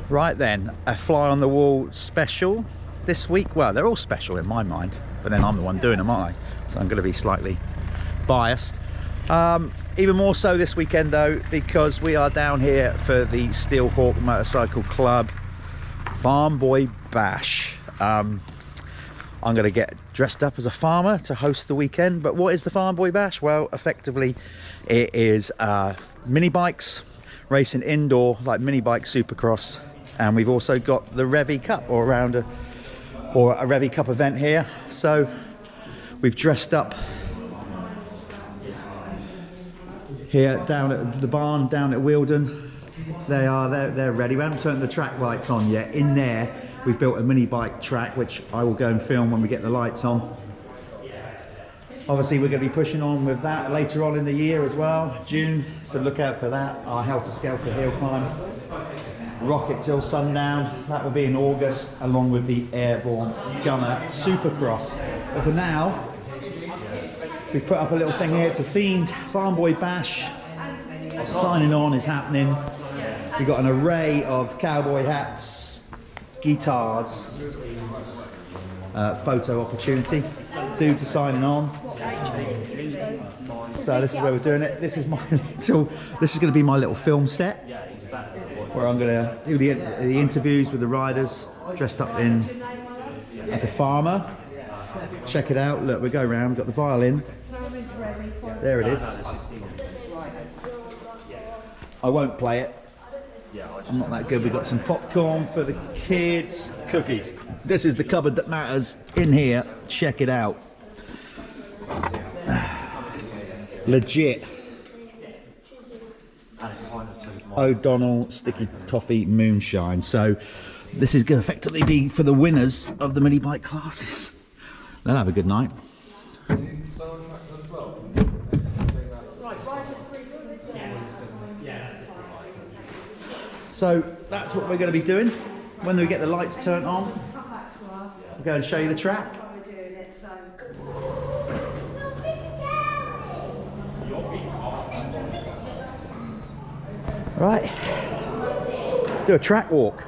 Right then, a fly on the wall special this week. Well, they're all special in my mind, but then I'm the one doing them, aren't I? So I'm going to be slightly biased. Even more so this weekend though, because we are down here for the Steelhawk Motorcycle Club Farm Boy Bash. I'm going to get dressed up as a farmer to host the weekend. But what is the Farm Boy Bash? Well, effectively it is mini bikes racing indoor, like Minibike Supercross, and we've also got the Revvi Cup, or a Revvi Cup event here. So we've dressed up here down at the barn down at Wheeldon. They're ready. We haven't turned the track lights on yet. In there we've built a mini bike track, which I will go and film when we get the lights on. Obviously we're going to be pushing on with that later on in the year as well, June, so look out for that. Our Helter Skelter hill climb, rocket till sundown, that will be in August, along with the Airborne Gunner Supercross. But for now, we've put up a little thing here. It's a themed Farm Boy Bash. Signing on is happening. We've got an array of cowboy hats, guitars, photo opportunity. Dudes are signing on. So this is where we're doing it. This is going to be my little film set, where I'm going to do the interviews with the riders dressed up in as a farmer. Check it out. Look, we go around. We've got the violin. There it is. I won't play it. I'm not that good. We've got some popcorn for the kids. Cookies. This is the cupboard that matters in here. Check it out. Legit. O'Donnell Sticky Toffee Moonshine. So this is going to effectively be for the winners of the mini bike classes. They'll have a good night. So that's what we're going to be doing. When we get the lights turned on, I'll go and show you the track. Right, do a track walk.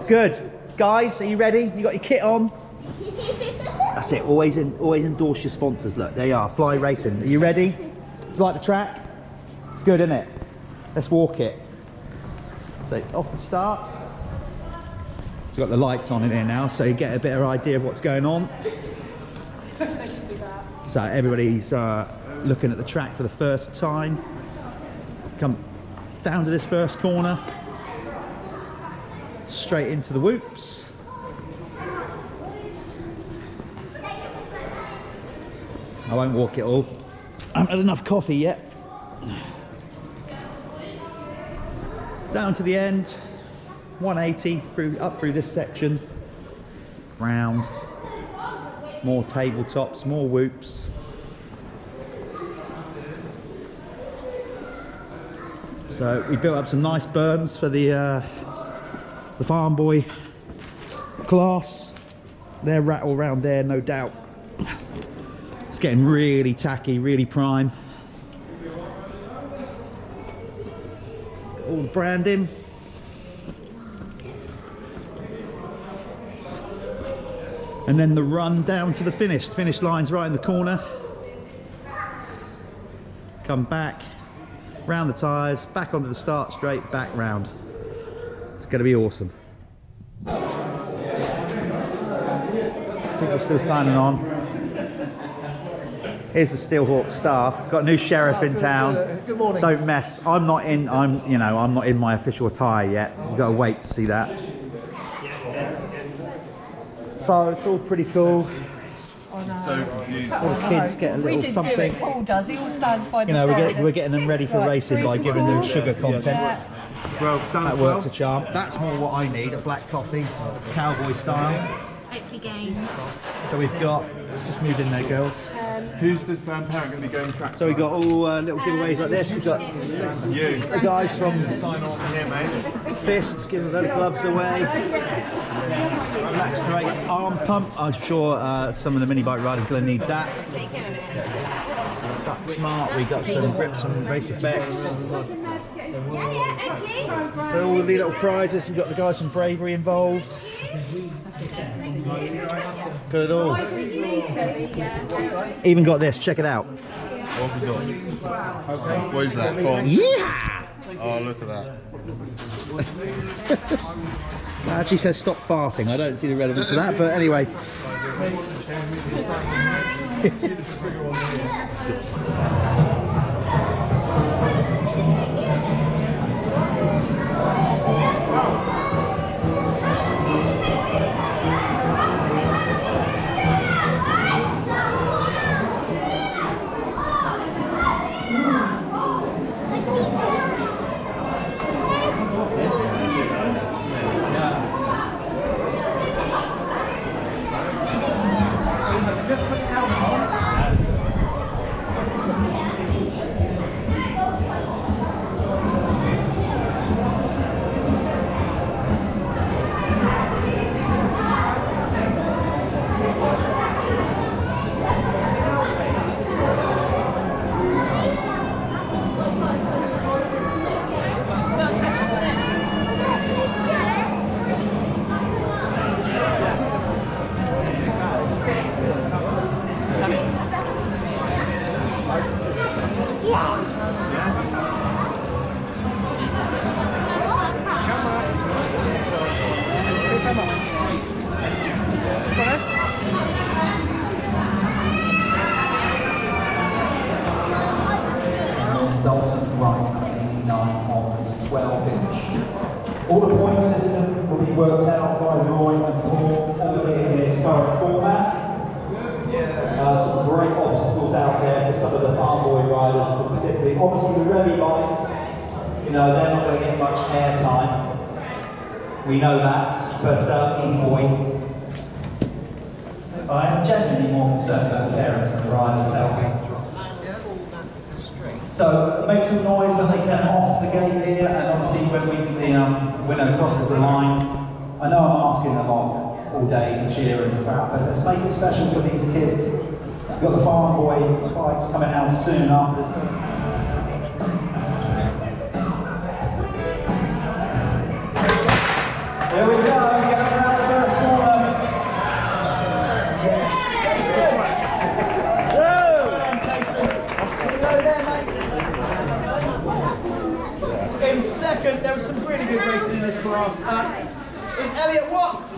Good. Guys, are you ready? You got your kit on? That's it, always endorse your sponsors. Look, there you are, Fly Racing. Are you ready? Do you like the track? It's good, isn't it? Let's walk it. So off the start. It's got the lights on in here now, so you get a better idea of what's going on. So everybody's looking at the track for the first time. Come down to this first corner, straight into the whoops. I won't walk it all. I haven't had enough coffee yet. Down to the end, 180 up through this section, round, more tabletops, more whoops. So we built up some nice berms for the Farm Boy class. They're rattle around there, no doubt. It's getting really tacky, really prime. All the branding. And then the run down to the finish. The finish line's right in the corner. Come back, round the tyres, back onto the start straight, back round. It's going to be awesome. I think we're still signing on. Here's the Steelhawk staff. Got a new sheriff in town. Good morning. Don't mess. I'm not in my official attire yet. You've got to wait to see that. So it's all pretty cool. So confused. All the kids get a little something. Do it. Paul does. He all stands by the We're getting them ready for racing by giving them sugar content. Yeah. 12, stand That at works 12. a charm. That's more what I need, a black coffee, cowboy style. Hopefully games. So we've got, let's just move in there, girls. Who's the parent going to be going track? So we've got all little giveaways like this. We've got You. the guys from Sign on here, mate. Fist, giving their gloves away. Black straight arm pump. I'm sure some of the mini bike riders are going to need that. Duck Smart, we got some grips and race effects. So all the little prizes, we've got the guys from Bravery involved. Got it all. Even got this, check it out. What have we got? Okay. What is that? Yeah! Oh, look at that. It actually says stop farting. I don't see the relevance of that, but anyway. All the point system will be worked out by drawing and pull all in its current format. Some great obstacles out there for some of the farm boy riders, but particularly, obviously the Revvi bikes, you know, they're not going to get much air time. We know that, but easy boy. I am genuinely more concerned about the parents and the riders' health. So make some noise when they get off the gate here, and obviously when the winner crosses the line. I know I'm asking a lot all day to cheer and crap, but let's make it special for these kids. We've got the farm boy bikes coming out soon after this. There we go, getting around the first corner. Yes. In second, there was some really good racing in this class. Is Elliot Watts?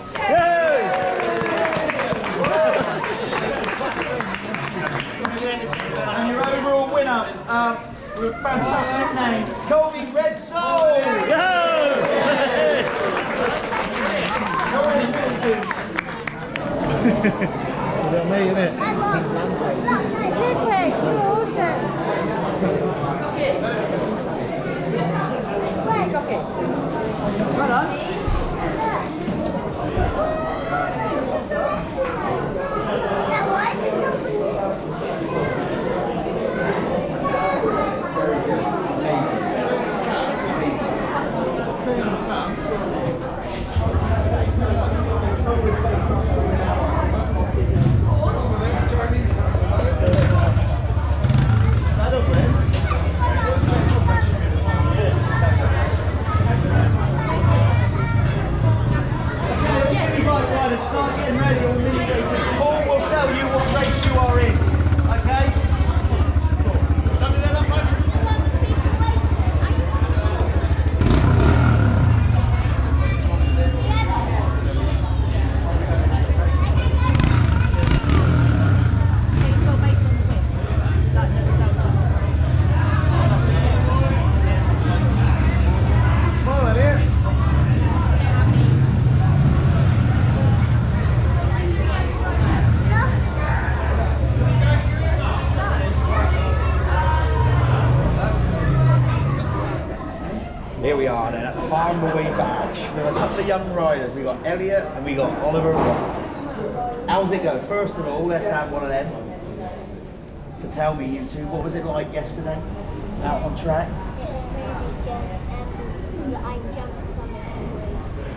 And your overall winner, with a fantastic name, Colby Red Soul. So they're me, innit? Well done. Start getting ready on mini races. Paul will tell you what race you are in. Okay? Here we are then at the Farm Boy Badge. We've got a couple of young riders. We've got Elliot and we got Oliver Watts. How's it go? First of all, let's have one of them. So tell me, you two, what was it like yesterday? Out on track?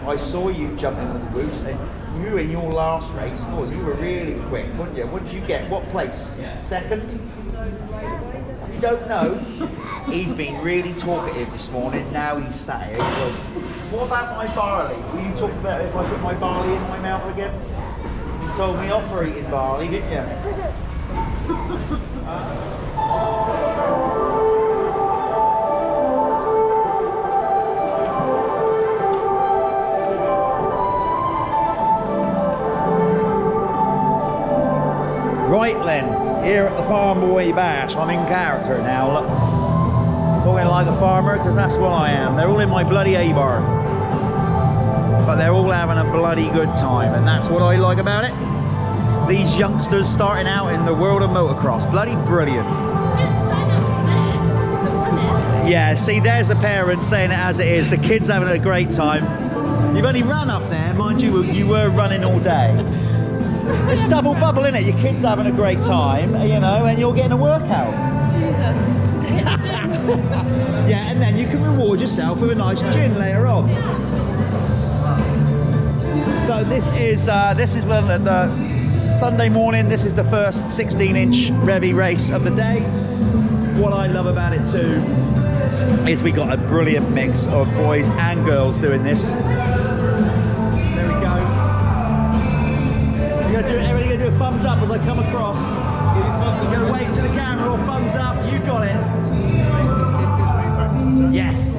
I saw you jumping on the roots. you in your last race, oh, you were really quick, weren't you? What did you get? What place? Second? You don't know? He's been really talkative this morning. Now he's sat here. He goes, what about my barley? Will you talk about if I put my barley in my mouth again? You told me off for eating barley, didn't you? Right then, here at the Farm Boy Bash, I'm in character now, look. Talking like a farmer, because that's what I am. They're all in my bloody A-bar. But they're all having a bloody good time, and that's what I like about it. These youngsters starting out in the world of motocross, bloody brilliant. Yeah, see, there's the parents saying it as it is. The kids having a great time. You've only run up there, mind you, you were running all day. It's double bubble, innit? Your kid's having a great time, you know, and you're getting a workout. Yeah, and then you can reward yourself with a nice gin later on. So this is when the Sunday morning. This is the first 16-inch Revvi race of the day. What I love about it too is we got a brilliant mix of boys and girls doing this. Everybody gonna do a thumbs up as I come across. You're gonna wave to the camera or thumbs up. You got it. Yes.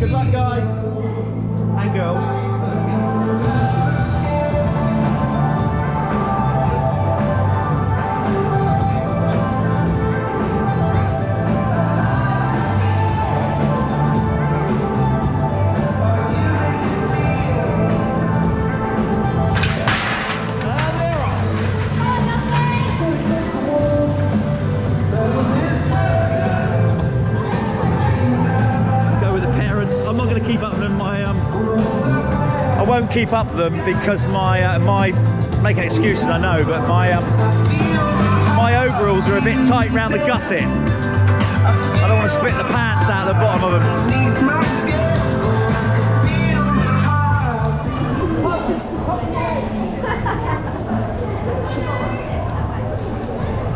Good luck, guys and girls. I won't keep up them because my making excuses, I know, but my overalls are a bit tight round the gusset. I don't want to split the pants out of the bottom of them.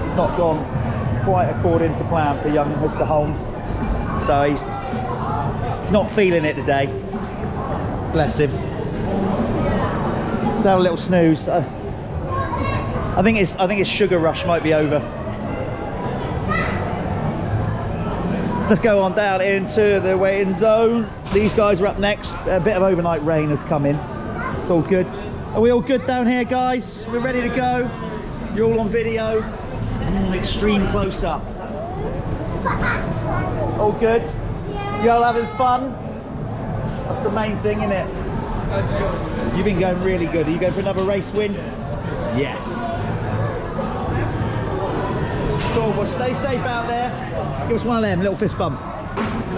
It's not gone quite according to plan for young Mr. Holmes, so he's not feeling it today. Bless him. Let's have a little snooze. I think his sugar rush might be over. Let's go on down into the waiting zone. These guys are up next. A bit of overnight rain has come in. It's all good. Are we all good down here, guys? We're ready to go. You're all on video. Extreme close up. All good? You all having fun? That's the main thing, isn't it? You've been going really good. Are you going for another race win? Yes. Cool, well stay safe out there. Give us one of them, little fist bump.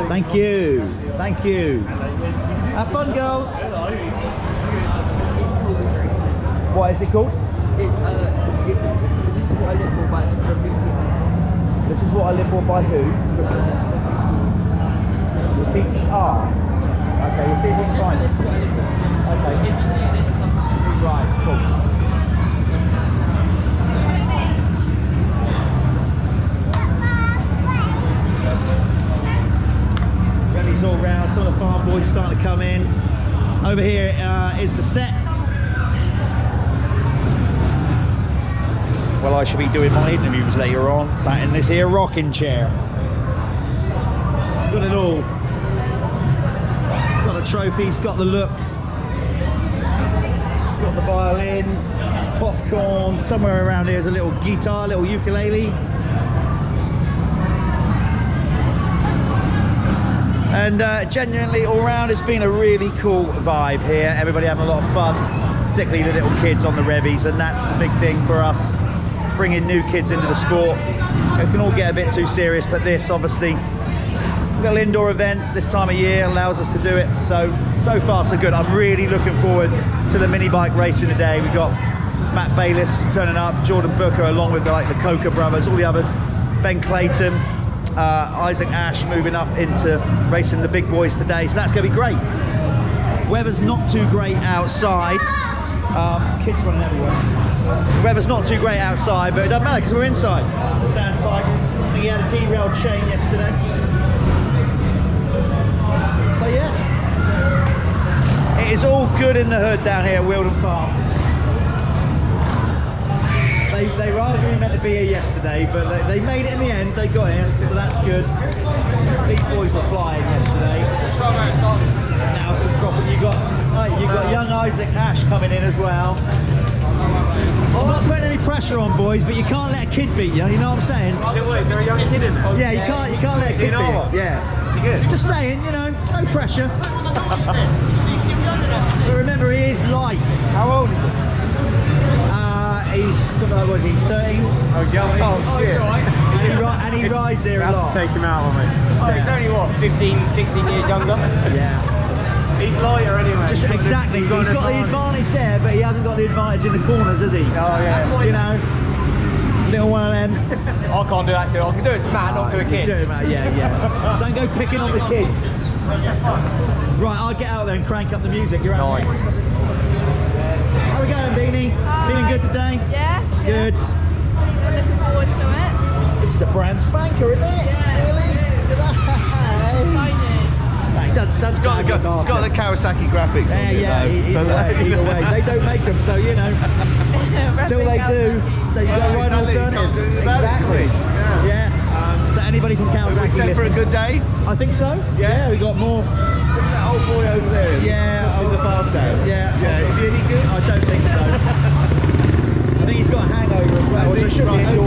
Thank you. Thank you. Have fun, girls. What is it called? This is what I live for by who? Graffiti art. Okay, we'll see if we can find it. Okay. Right, cool. Revvi's all round, some of the farm boys starting to come in. Over here is the set. Well, I should be doing my interviews later on, sat in this here rocking chair. Got it all. Got the trophies, got the look, got the violin, popcorn, somewhere around here is a little guitar, little ukulele. And genuinely all round it's been a really cool vibe here. Everybody having a lot of fun, particularly the little kids on the Revvies, and that's the big thing for us, bringing new kids into the sport. It can all get a bit too serious, but this obviously little indoor event this time of year allows us to do it. So far so good. I'm really looking forward to the mini bike racing today. We've got Matt Bayliss turning up, Jordan Booker along with the Coker brothers, all the others, Ben Clayton, Isaac Ash moving up into racing the big boys today. So that's going to be great. Weather's not too great outside. Kids running everywhere. The weather's not too great outside, but it doesn't matter because we're inside. Stan's bike. I think he had a derailed chain yesterday. So yeah, it is all good in the hood down here at Wheeldon Farm. They were arguing meant to be here yesterday, but they made it in the end. They got here, so that's good. These boys were flying yesterday. Now some proper. You got young Isaac Ash coming in as well. I'm not putting any pressure on, boys, but you can't let a kid beat you. You know what I'm saying? Is there a young kid in there? Yeah, you can't let a kid beat you. Yeah. Is he good? Just saying, you know, no pressure. But remember, he is light. How old is he? He's, what is he, 13? Oh, he's young. Oh, shit. And he rides here a lot. Take him out on me. Oh, he's only what, 15, 16 years younger? Yeah. He's lighter anyway. Just exactly. He's got the advantage there, but he hasn't got the advantage in the corners, has he? Oh, yeah. That's what, you know, little one of them. I can't do that too. I can do it to Matt, not to a kid. Do it, mate. Yeah. Don't go picking on the kids. Right, I'll get out there and crank up the music. You're out. Nice. How we going, Beanie? Feeling good today? Yeah. Good. We're looking forward to it. This is a brand spanker, isn't it? Yeah. Really? Shiny. It's got the Kawasaki graphics on it, yeah, though. either way. They don't make them, so you know. Until they do, you've got to ride an alternative. Exactly. Yeah. So anybody from Kawasaki We set for a good day? I think so. Yeah, we got more. What's that old boy over there? Yeah. In the fast house. Yeah. Yeah, is he any good? I don't think so. I think he's got a hangover as well, which he should be in